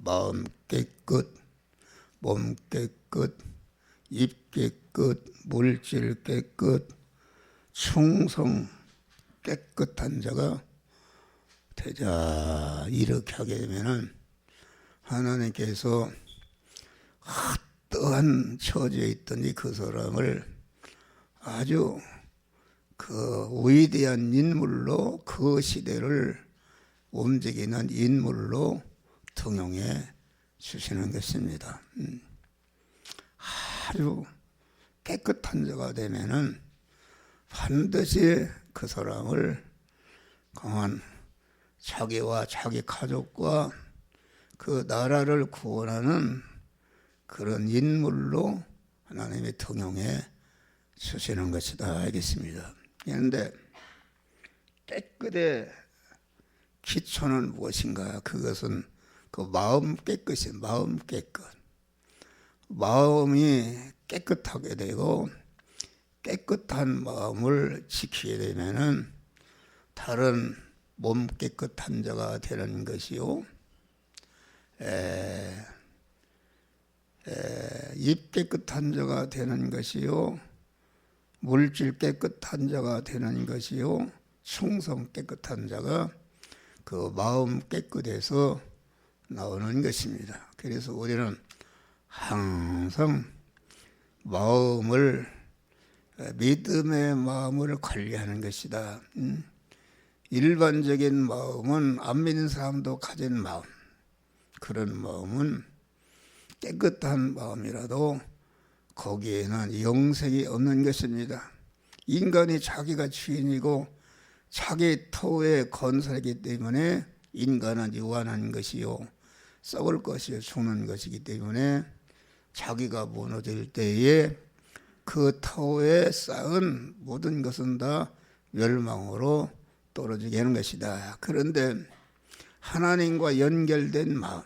마음 깨끗, 몸 깨끗, 입 깨끗, 물질 깨끗, 충성 깨끗한 자가 되자. 이렇게 하게 되면은 하나님께서 어떠한 처지에 있던 그 사람을 아주 그 위대한 인물로, 그 시대를 움직이는 인물로 등용해 주시는 것입니다. 아주 깨끗한 자가 되면은 반드시 그 사람을 강한 자기와 자기 가족과 그 나라를 구원하는 그런 인물로 하나님이 등용해 주시는 것이다 알겠습니다. 그런데 깨끗의 기초는 무엇인가? 그것은 그 마음 깨끗이, 마음 깨끗. 마음이 깨끗하게 되고 깨끗한 마음을 지키게 되면은 다른 몸 깨끗한 자가 되는 것이요, 입 깨끗한 자가 되는 것이요, 물질 깨끗한 자가 되는 것이요, 충성 깨끗한 자가 그 마음 깨끗해서 나오는 것입니다. 그래서 우리는 항상 마음을, 믿음의 마음을 관리하는 것이다. 일반적인 마음은 안 믿는 사람도 가진 마음, 그런 마음은 깨끗한 마음이라도 거기에는 영생이 없는 것입니다. 인간이 자기가 주인이고 자기 터에 건설이기 때문에 인간은 유한한 것이요, 썩을 것이요, 죽는 것이기 때문에 자기가 무너질 때에 그 터에 쌓은 모든 것은 다 멸망으로 떨어지게 하는 것이다. 그런데 하나님과 연결된 마음,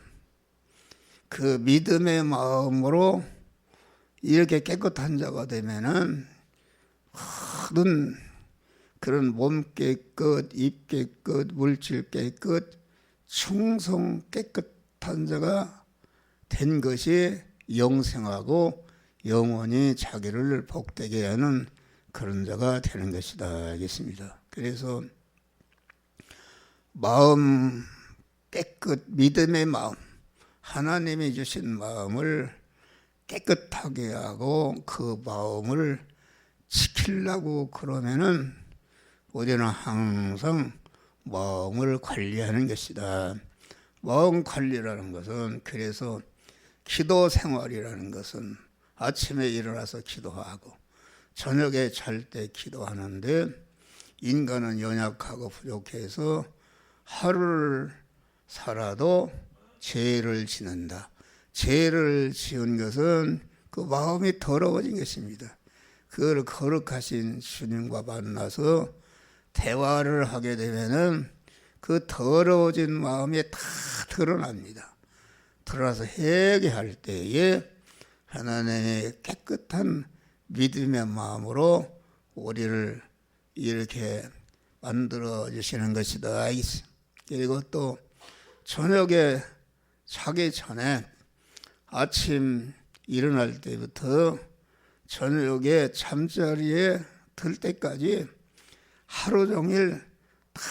그 믿음의 마음으로 이렇게 깨끗한 자가 되면은 모든 그런 몸 깨끗, 입 깨끗, 물질 깨끗, 충성 깨끗한 자가 된 것이 영생하고 영원히 자기를 복되게 하는 그런 자가 되는 것이다 알겠습니다. 그래서 마음 깨끗, 믿음의 마음, 하나님이 주신 마음을 깨끗하게 하고 그 마음을 지키려고 그러면은 우리는 항상 마음을 관리하는 것이다. 마음 관리라는 것은, 그래서 기도 생활이라는 것은 아침에 일어나서 기도하고 저녁에 잘 때 기도하는데, 인간은 연약하고 부족해서 하루를 살아도 죄를 짓는다. 죄를 지은 것은 그 마음이 더러워진 것입니다. 그걸 거룩하신 주님과 만나서 대화를 하게 되면은 그 더러워진 마음이 다 드러납니다. 드러나서 회개할 때에 하나님의 깨끗한 믿음의 마음으로 우리를 이렇게 만들어 주시는 것이다. 그리고 또 저녁에 자기 전에 아침 일어날 때부터 저녁에 잠자리에 들 때까지 하루 종일 다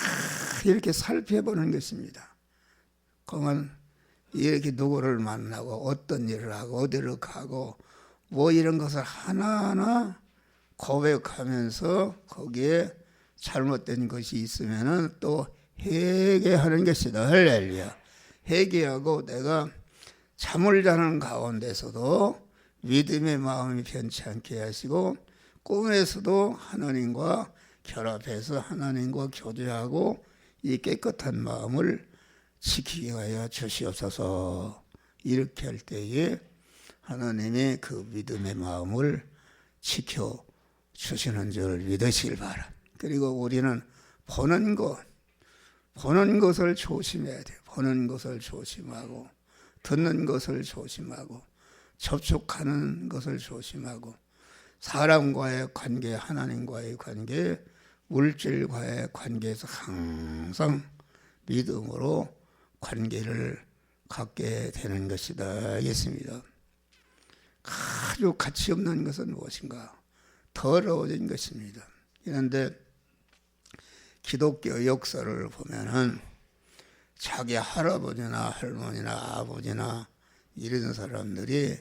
이렇게 살펴보는 것입니다. 그러면 이렇게 누구를 만나고 어떤 일을 하고 어디를 가고 뭐 이런 것을 하나하나 고백하면서 거기에 잘못된 것이 있으면은 또 회개하는 것이다. 할렐루야. 회개하고 내가 잠을 자는 가운데서도 믿음의 마음이 변치 않게 하시고 꿈에서도 하나님과 결합해서 하나님과 교제하고 이 깨끗한 마음을 지키게 하여 주시옵소서. 이렇게 할 때에 하나님이 그 믿음의 마음을 지켜 주시는 줄 믿으시길 바랍니다. 그리고 우리는 보는 것을 조심해야 돼요. 보는 것을 조심하고 듣는 것을 조심하고 접촉하는 것을 조심하고 사람과의 관계, 하나님과의 관계, 물질과의 관계에서 항상 믿음으로 관계를 갖게 되는 것이다 알겠습니다. 아주 가치 없는 것은 무엇인가? 더러워진 것입니다. 그런데 기독교 역사를 보면은 자기 할아버지나 할머니나 아버지나 이런 사람들이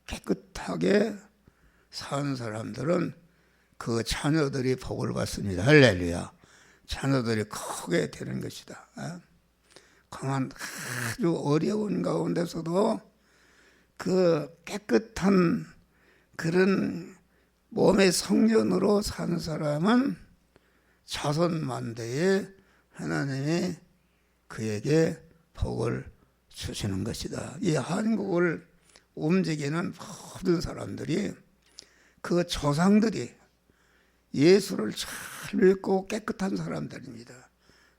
깨끗하게 산 사람들은 그 자녀들이 복을 받습니다. 할렐루야. 자녀들이 크게 되는 것이다. 그만 아주 어려운 가운데서도 그 깨끗한 그런 몸의 성전으로 산 사람은 자손만대에 하나님이 그에게 복을 주시는 것이다. 이 한국을 움직이는 모든 사람들이 그 조상들이 예수를 잘 믿고 깨끗한 사람들입니다.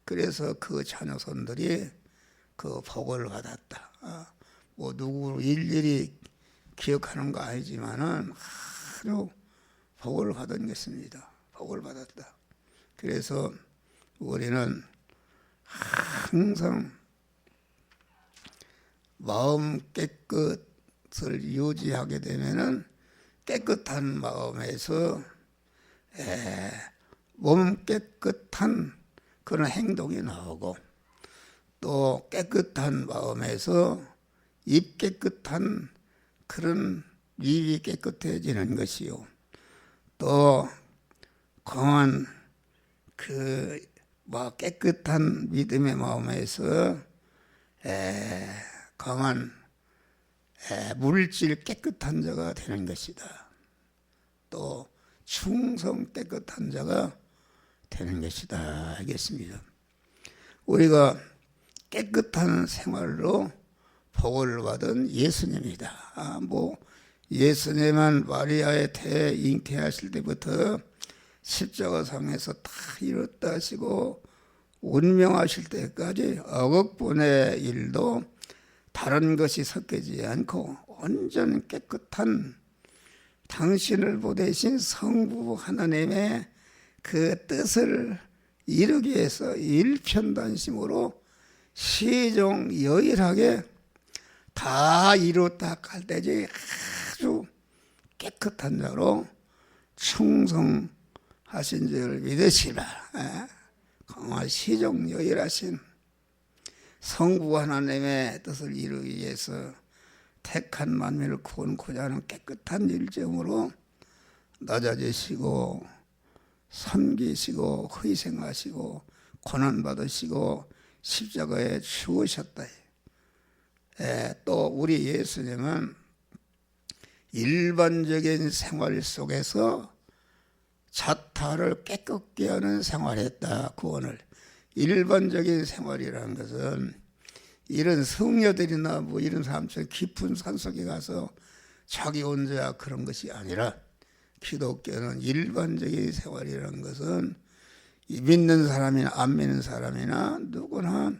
그래서 그 자녀손들이 그 복을 받았다. 뭐 누구 일일이 기억하는 거 아니지만은 아주 복을 받은 것입니다. 복을 받았다. 그래서 우리는 항상 마음 깨끗을 유지하게 되면은 깨끗한 마음에서 몸 깨끗한 그런 행동이 나오고 또 깨끗한 마음에서 입 깨끗한 그런 입이 깨끗해지는 것이요. 또 강한 그 깨끗한 믿음의 마음에서 강한 물질 깨끗한 자가 되는 것이다. 또 충성 깨끗한 자가 되는 것이다 알겠습니다. 우리가 깨끗한 생활로 복을 받은 예수님이다. 예수님은 마리아의 태 잉태하실 때부터 십자가상에서 다 이뤘다 하시고 운명하실 때까지 억억분의 일도 다른 것이 섞이지 않고 완전 깨끗한 당신을 보내신 성부 하나님의 그 뜻을 이루기 위해서 일편단심으로 시종여일하게 다 이뤘다 할 때지 아주 깨끗한 자로 충성하신 줄 믿으시라. 강화 시종여일하신 성부 하나님의 뜻을 이루기 위해서 택한 만민을 구원코자 하는 깨끗한 일정으로 낮아지시고 섬기시고 희생하시고 고난받으시고 십자가에 죽으셨다. 또 우리 예수님은 일반적인 생활 속에서 자타를 깨끗게 하는 생활했다. 구원을. 일반적인 생활이라는 것은 이런 성녀들이나 이런 사람처럼 깊은 산속에 가서 자기 혼자 그런 것이 아니라 기독교는 일반적인 생활이라는 것은 믿는 사람이나 안 믿는 사람이나 누구나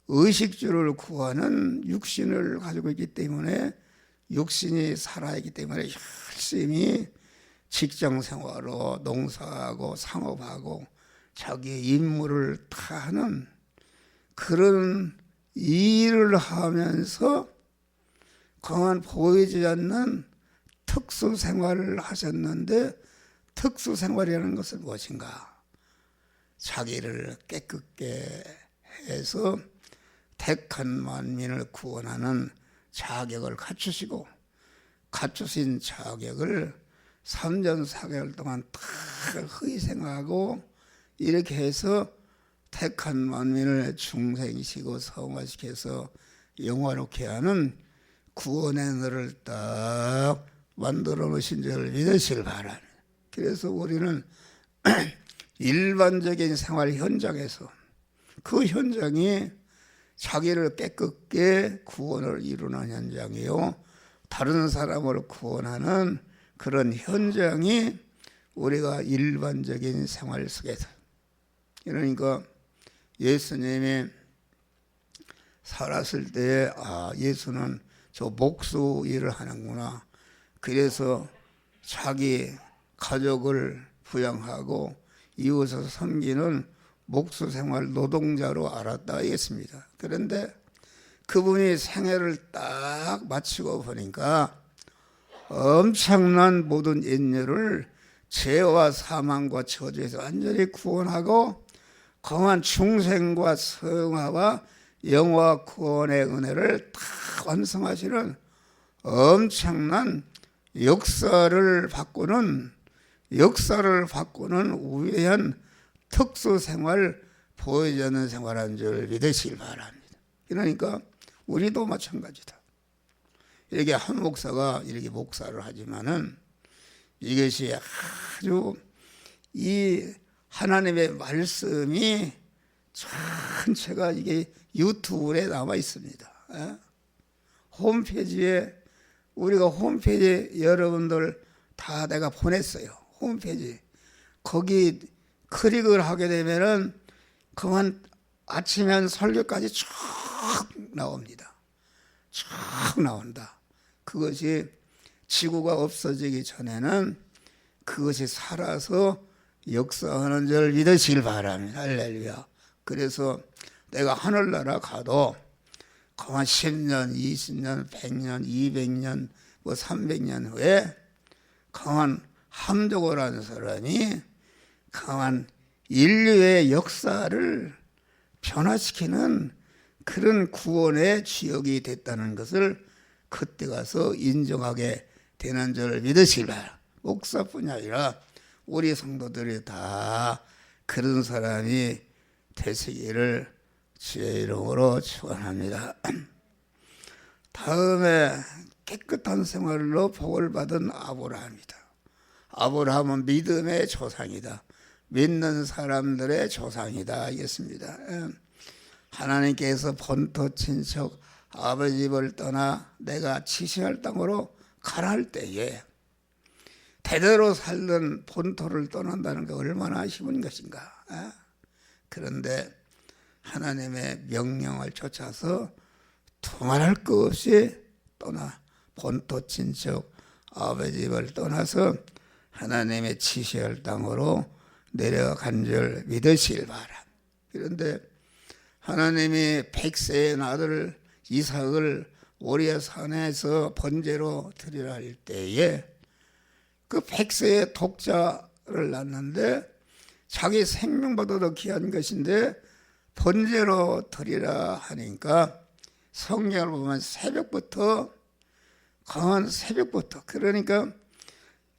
의식주를 구하는 육신을 가지고 있기 때문에 육신이 살아있기 때문에 열심히 직장생활로 농사하고 상업하고 자기의 임무를 다 하는 그런 일을 하면서 그만 보이지 않는 특수생활을 하셨는데 특수생활이라는 것은 무엇인가? 자기를 깨끗게 해서 택한 만민을 구원하는 자격을 갖추시고 갖추신 자격을 3년 4개월 동안 다 희생하고 이렇게 해서 택한 만민을 중생시키고 성화시켜서 영화롭게 하는 구원의 너를 딱 만들어 놓으신 줄 믿으시길 바라네. 그래서 우리는 일반적인 생활 현장에서 그 현장이 자기를 깨끗게 구원을 이루는 현장이요, 다른 사람을 구원하는 그런 현장이 우리가 일반적인 생활 속에서, 그러니까 예수님이 살았을 때 예수는 저 목수 일을 하는구나. 그래서 자기 가족을 부양하고 이웃을 섬기는 목수 생활 노동자로 알았다 하겠습니다. 그런데 그분이 생애를 딱 마치고 보니까 엄청난 모든 인류를 죄와 사망과 저주에서 완전히 구원하고 거한 중생과 성화와 영화 구원의 은혜를 다 완성하시는 엄청난 역사를 바꾸는 우회한 특수 생활 보여주는 생활한 줄 믿으시길 바랍니다. 그러니까 우리도 마찬가지다. 이렇게 한 목사가 이렇게 목사를 하지만은 이것이 아주 이 하나님의 말씀이 전체가 이게 유튜브에 남아 있습니다. 홈페이지에 우리가 홈페이지 여러분들 다 내가 보냈어요. 홈페이지 거기 클릭을 하게 되면은 그만 아침에 설교까지 쭉 나옵니다. 쭉 나온다. 그것이 지구가 없어지기 전에는 그것이 살아서 역사하는 줄 믿으시길 바랍니다. 할렐루야. 그래서 내가 하늘나라 가도 그만 10년, 20년, 100년, 200년, 뭐 300년 후에 강한 함족어라는 사람이 강한 인류의 역사를 변화시키는 그런 구원의 주역이 됐다는 것을 그때 가서 인정하게 되는 줄 믿으시길 바랍니다. 목사뿐이 아니라 우리 성도들이 다 그런 사람이 되시기를 주의 이름으로 축원합니다. 다음에 깨끗한 생활로 복을 받은 아브라함이다. 아브라함은 믿음의 조상이다. 믿는 사람들의 조상이다 하겠습니다. 하나님께서 본토 친척 아버지 집을 떠나 내가 지시할 땅으로 가라 할 때에 대대로 살던 본토를 떠난다는 게 얼마나 힘든 것인가. 그런데 하나님의 명령을 쫓아서 두말할 것 없이 떠나 본토 친척 아버지 집을 떠나서 하나님의 지시할 땅으로 내려간 줄 믿으시길 바랍니다. 그런데 하나님이 100세의 아들 이삭을 모리아 산에서 번제로 드리라 할 때에 그 100세의 독자를 낳는데 자기 생명보다도 귀한 것인데 번제로 드리라 하니까 성경을 보면 강한 새벽부터 그러니까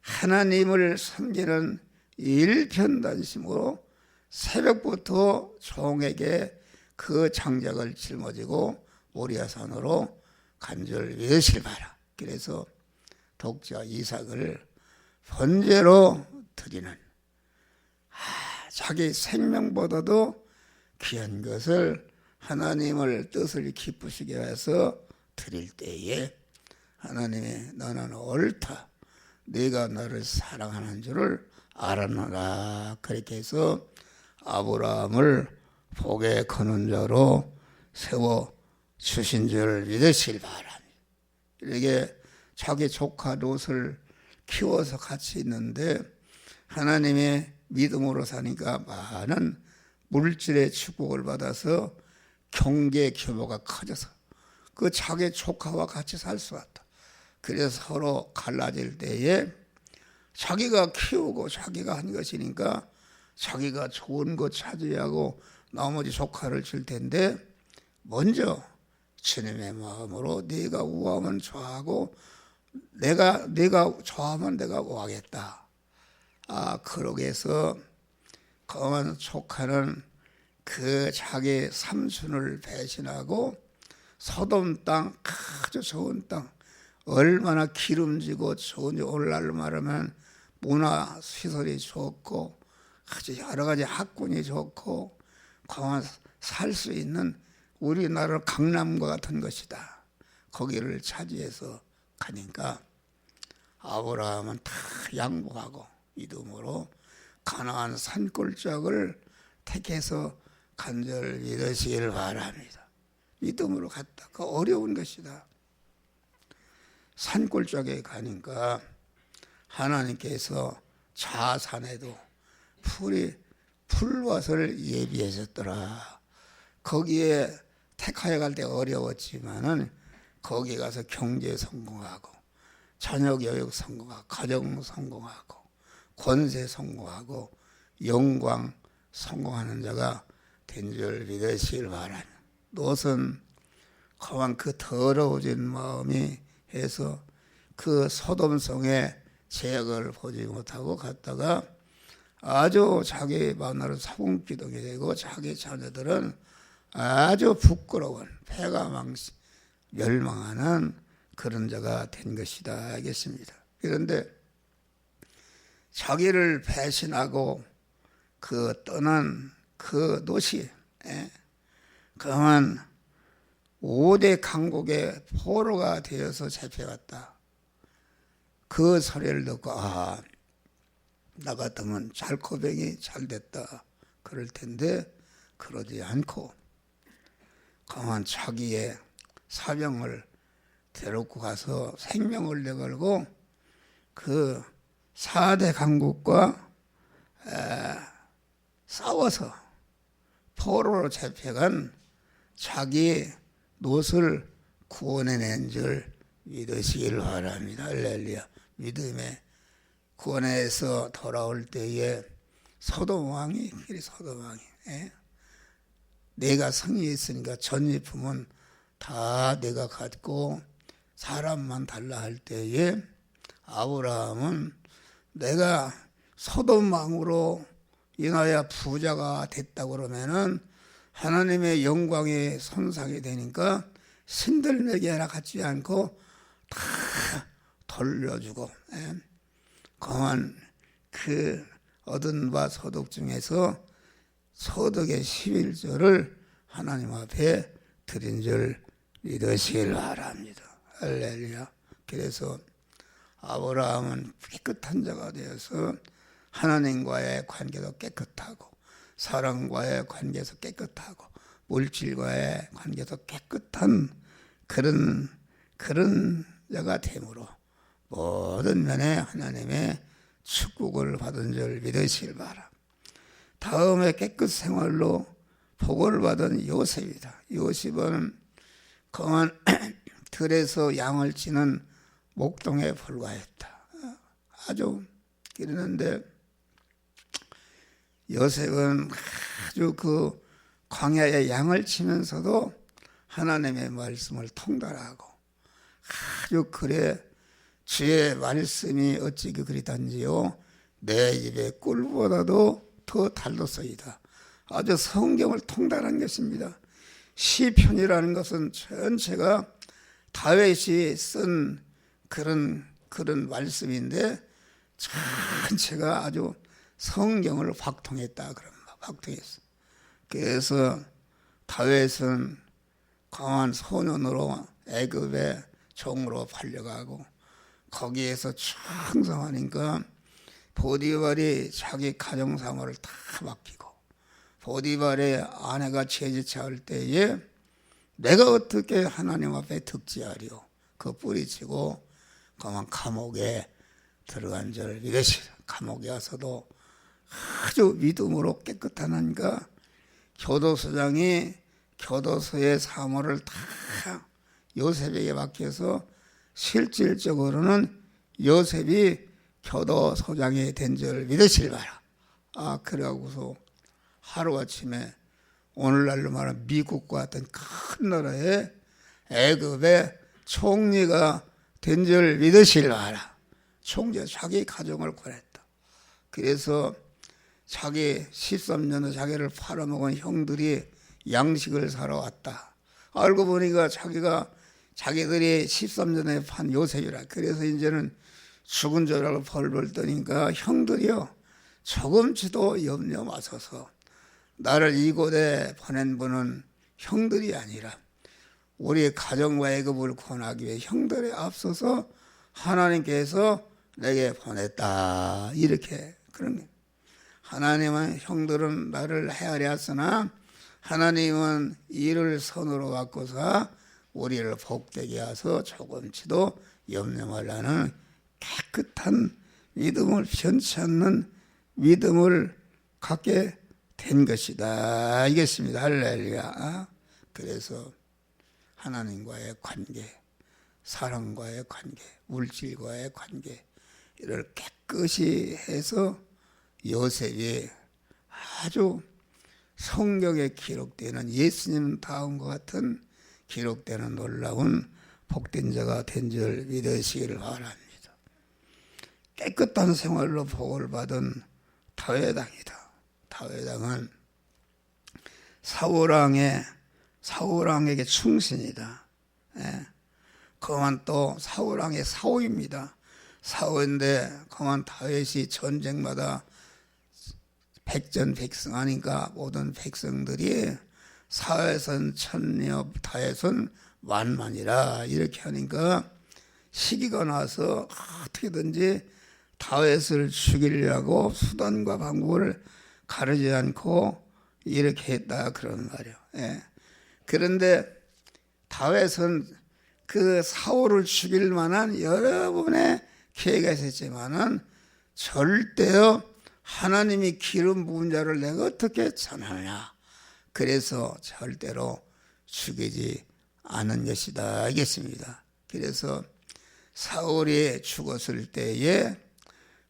하나님을 섬기는 일편단심으로 새벽부터 종에게 그 장작을 짊어지고 모리아산으로 간 줄 믿으시길 바라. 그래서 독자 이삭을 번제로 드리는 자기 생명보다도 귀한 것을 하나님을 뜻을 기쁘시게 해서 드릴 때에 하나님이 너는 옳다. 네가 나를 사랑하는 줄을 알았노라. 그렇게 해서 아브라함을 복에 거는 자로 세워 주신 줄 믿으시길 바랍니다. 이렇게 자기 조카 롯을 키워서 같이 있는데 하나님의 믿음으로 사니까 많은 물질의 축복을 받아서 경계 규모가 커져서 그 자기 조카와 같이 살 수 있다. 그래서 서로 갈라질 때에 자기가 키우고 자기가 한 것이니까 자기가 좋은 것 찾아야 하고 나머지 조카를 줄 텐데 먼저 주님의 마음으로 네가 우하면 좋아하고 네가 좋아하면 내가 우하겠다. 그러게 해서 거한 조카는 그 자기 삼촌을 배신하고 소돔 땅 아주 좋은 땅 얼마나 기름지고 좋은지 오늘날로 말하면 문화 시설이 좋고 아주 여러 가지 학군이 좋고 거한 살 수 있는 우리나라 강남과 같은 것이다. 거기를 차지해서 가니까 아브라함은 다 양보하고 믿음으로 가나안 산골짜기를 택해서 간절 믿으시길 바랍니다. 믿음으로 갔다. 그 어려운 것이다. 산골짜기에 가니까 하나님께서 자산에도 풀밭을 예비하셨더라. 거기에 택하여 갈 때 어려웠지만은 거기 가서 경제 성공하고 자녀 교육 성공하고 가정 성공하고 권세 성공하고 영광 성공하는 자가 된 줄 믿으시길 바랍니다. 롯은 그만 그 더러워진 마음이 해서 그 소돔성의 죄악을 보지 못하고 갔다가 아주 자기 마누라를 사공기둥이 되고 자기 자녀들은 아주 부끄러운 패가 멸망하는 그런 자가 된 것이다 하겠습니다. 그런데 자기를 배신하고 그 떠난 그 롯이 그만 5대 강국의 포로가 되어서 잡혀갔다. 그 소리를 듣고 나 같으면 잘코뱅이 잘 됐다 그럴 텐데 그러지 않고 그만 자기의 사명을 데리고 가서 생명을 내걸고 그 4대 강국과 싸워서 포로로 잡혀간 자기 롯을 구원해낸 줄 믿으시길 바랍니다. 할렐루야. 믿음의 구원해서 돌아올 때에 소돔 왕이 내가 승리했으니까 전리품은 다 내가 갖고 사람만 달라 할 때에 아브라함은 내가 소돔 왕으로 인하여 부자가 됐다 그러면은 하나님의 영광이 손상이 되니까 신들에게 하나 갖지 않고 다 돌려주고 그만 그 얻은 바 소득 중에서 소득의 11조를 하나님 앞에 드린 줄 믿으시길 바랍니다. 할렐루야. 그래서 아브라함은 깨끗한 자가 되어서 하나님과의 관계도 깨끗하고 사람과의 관계도 깨끗하고 물질과의 관계도 깨끗한 그런 자가 되므로 모든 면에 하나님의 축복을 받은 줄 믿으시길 바랍니다. 다음에 깨끗 생활로 복을 받은 요셉이다. 요셉은 그만 들에서 양을 치는 목동에 불과했다. 아주 그러는데 요셉은 아주 그 광야에 양을 치면서도 하나님의 말씀을 통달하고 아주 그래 주의 말씀이 어찌 그리단지요 내 입에 꿀보다도 더 달도소이다. 아주 성경을 통달한 것입니다. 시편이라는 것은 전체가 다윗이 쓴 그런 말씀인데 전체가 아주 성경을 확통했다. 확통했어. 그래서 다윗은 강한 소년으로 애굽의 종으로 팔려가고 거기에서 충성하니까 보디발이 자기 가정 사무를 다 맡기고 보디발의 아내가 죄짓할 때에 내가 어떻게 하나님 앞에 득지하리요? 그 뿌리치고 그만 감옥에 들어간 줄 믿으시라. 감옥에 와서도 아주 믿음으로 깨끗하니까 교도소장이 교도소의 사무를 다 요셉에게 맡겨서 실질적으로는 요셉이 교도소장이 된 줄 믿으시길 바라. 그래갖고서 하루아침에 오늘날로 말하면 미국과 같은 큰 나라에 애굽의 총리가 된 줄 믿으시길 바라. 총리가 자기 가정을 구했다. 그래서 자기 13년을 자기를 팔아먹은 형들이 양식을 사러 왔다. 알고 보니까 자기들이 13년에 판 요셉이라. 그래서 이제는 죽은 줄 알고 벌벌 떠니까 형들이요 조금치도 염려 마소서. 나를 이곳에 보낸 분은 형들이 아니라 우리 가정과 애굽을 구원하기 위해 형들에 앞서서 하나님께서 내게 보냈다. 이렇게 그런 게. 하나님은 형들은 나를 헤아려 했으나 하나님은 이를 선으로 바꿔서 우리를 복되게 하서 조금치도 염려 말라는 깨끗한 믿음을 변치 않는 믿음을 갖게 된 것이다. 알겠습니다. 할렐루야. 그래서 하나님과의 관계, 사람과의 관계, 물질과의 관계 이를 깨끗이 해서 요셉이 아주 성경에 기록되는 예수님 다음과 같은 기록되는 놀라운 복된 자가 된 줄 믿으시기를 바랍니다. 깨끗한 생활로 복을 받은 다윗왕이다. 다윗왕은 사울왕에게 충신이다. 그만 또 사울왕의 사후입니다. 사후인데 그만 다윗이 전쟁마다 백전백승하니까 모든 백성들이 사회선 천여 다윗은 만만이라 이렇게 하니까 시기가 나서 어떻게든지 다윗을 죽이려고 수단과 방법을 가르지 않고 이렇게 했다 그런 말이에요. 그런데 다윗은 그 사울을 죽일 만한 여러 번의 기회가 있었지만은 절대로 하나님이 기름 부은 자를 내가 어떻게 전하느냐. 그래서 절대로 죽이지 않은 것이다 알겠습니다. 그래서 사울이 죽었을 때에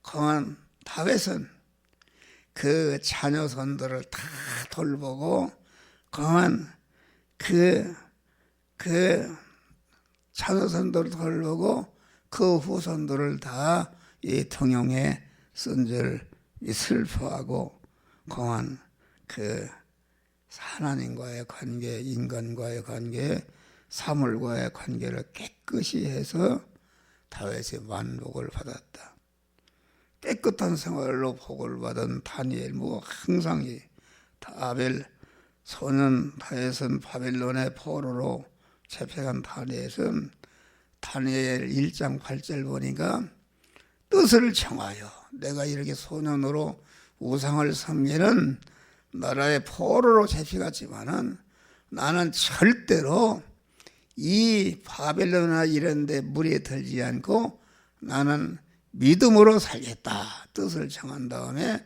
그만 다윗은 그 자녀손들을 다 돌보고 그만 그 자녀손들을 돌보고 그 후손들을 다 이 통용에 쓴 줄 슬퍼하고 그만 그 하나님과의 관계, 인간과의 관계, 사물과의 관계를 깨끗이 해서 다윗의 만복을 받았다. 깨끗한 생활로 복을 받은 다니엘, 항상 다윗은 바벨론의 포로로 잡혀간 다니엘은 다니엘 1장 8절 보니까 뜻을 청하여 내가 이렇게 소년으로 우상을 섬기는 나라의 포로로 잡혀갔지만은 나는 절대로 이 바벨론이나 이런 데 물에 들지 않고 나는 믿음으로 살겠다 뜻을 정한 다음에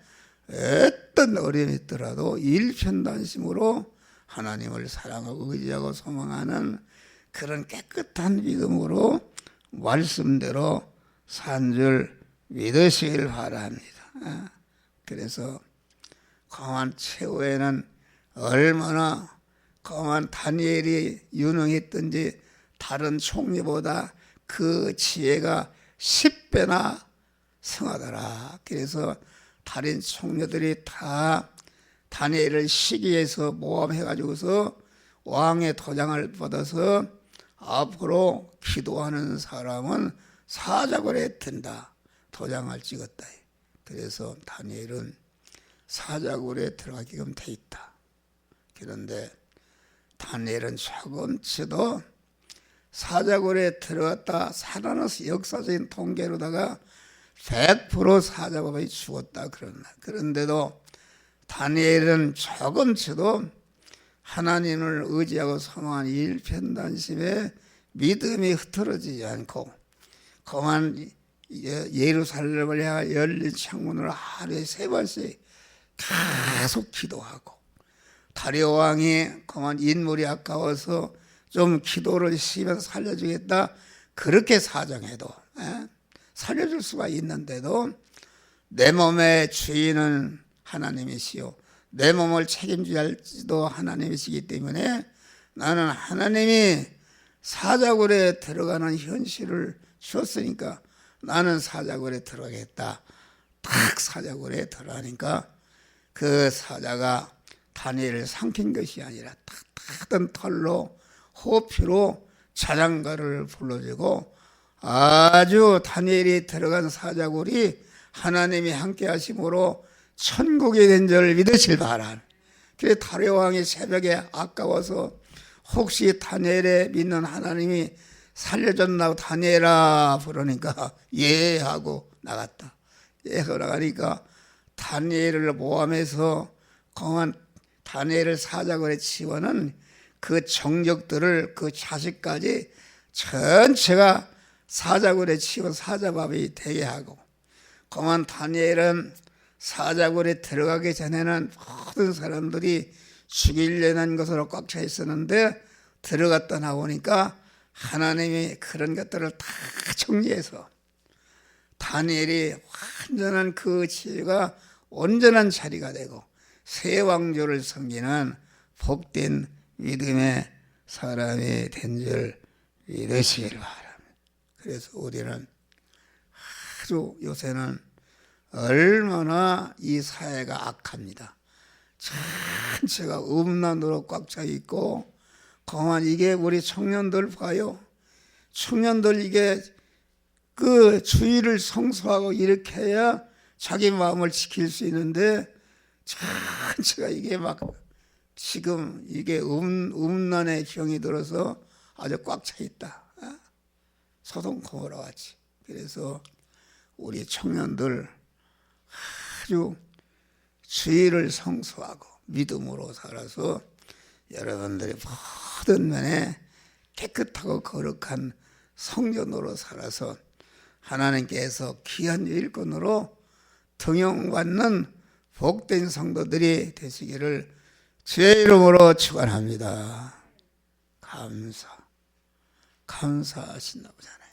어떤 어려움이 있더라도 일편단심으로 하나님을 사랑하고 의지하고 소망하는 그런 깨끗한 믿음으로 말씀대로 산 줄 믿으시길 바랍니다. 그래서 그만 최후에는 얼마나 그만 다니엘이 유능했던지 다른 총리보다 그 지혜가 10배나 승하더라. 그래서 다른 총리들이 다 다니엘을 시기해서 모함해가지고서 왕의 도장을 받아서 앞으로 기도하는 사람은 사자굴에 든다. 도장을 찍었다. 그래서 다니엘은 사자굴에 들어가게끔 돼 있다. 그런데 다니엘은 조금치도 사자굴에 들어갔다 살아나서 역사적인 통계로다가 100% 사자굴에 죽었다 그런 말. 그런데도 다니엘은 조금치도 하나님을 의지하고 소망한 일편단심에 믿음이 흐트러지지 않고 그만 예루살렘을 향해 열린 창문을 하루에 3번씩 계속 기도하고 다리오 왕이 그만 인물이 아까워서 좀 기도를 시면 살려주겠다 그렇게 사정해도 살려줄 수가 있는데도 내 몸의 주인은 하나님이시요 내 몸을 책임질지도 하나님이시기 때문에 나는 하나님이 사자굴에 들어가는 현실을 주었으니까 나는 사자굴에 들어가겠다. 딱 사자굴에 들어가니까 그 사자가 다니엘을 삼킨 것이 아니라 탁탁한 털로 호피로 자장가를 불러주고 아주 다니엘이 들어간 사자굴이 하나님이 함께 하심으로 천국이 된 줄 믿으실 바란. 그래서 다리오 왕이 새벽에 아까워서 혹시 다니엘에 믿는 하나님이 살려줬나고 다니엘아 부르니까 예 하고 나갔다. 예 하고 나가니까 다니엘을 모함해서 공한 다니엘을 사자굴에 치워는 그 정적들을 그 자식까지 전체가 사자굴에 치워 사자밥이 되게 하고 공한 다니엘은 사자굴에 들어가기 전에는 모든 사람들이 죽이려는 것으로 꽉 차 있었는데 들어갔다 나오니까 하나님이 그런 것들을 다 정리해서 다니엘이 완전한 그 지혜가 온전한 자리가 되고 새 왕조를 섬기는 복된 믿음의 사람이 된 줄 믿으시길 바랍니다. 그래서 우리는 아주 요새는 얼마나 이 사회가 악합니다. 전체가 음란으로 꽉 차 있고, 그만 이게 우리 청년들 봐요. 청년들 이게 그 주의를 성수하고 이렇게 해야 자기 마음을 지킬 수 있는데 전체가 이게 막 지금 이게 음란의 경이 들어서 아주 꽉 차 있다. 소돔 고모라 같이. 그래서 우리 청년들 아주 주의를 성수하고 믿음으로 살아서 여러분들이 모든 면에 깨끗하고 거룩한 성전으로 살아서 하나님께서 귀한 일꾼으로 등용받는 복된 성도들이 되시기를 주의 이름으로 축원합니다. 감사하신다 보잖아요.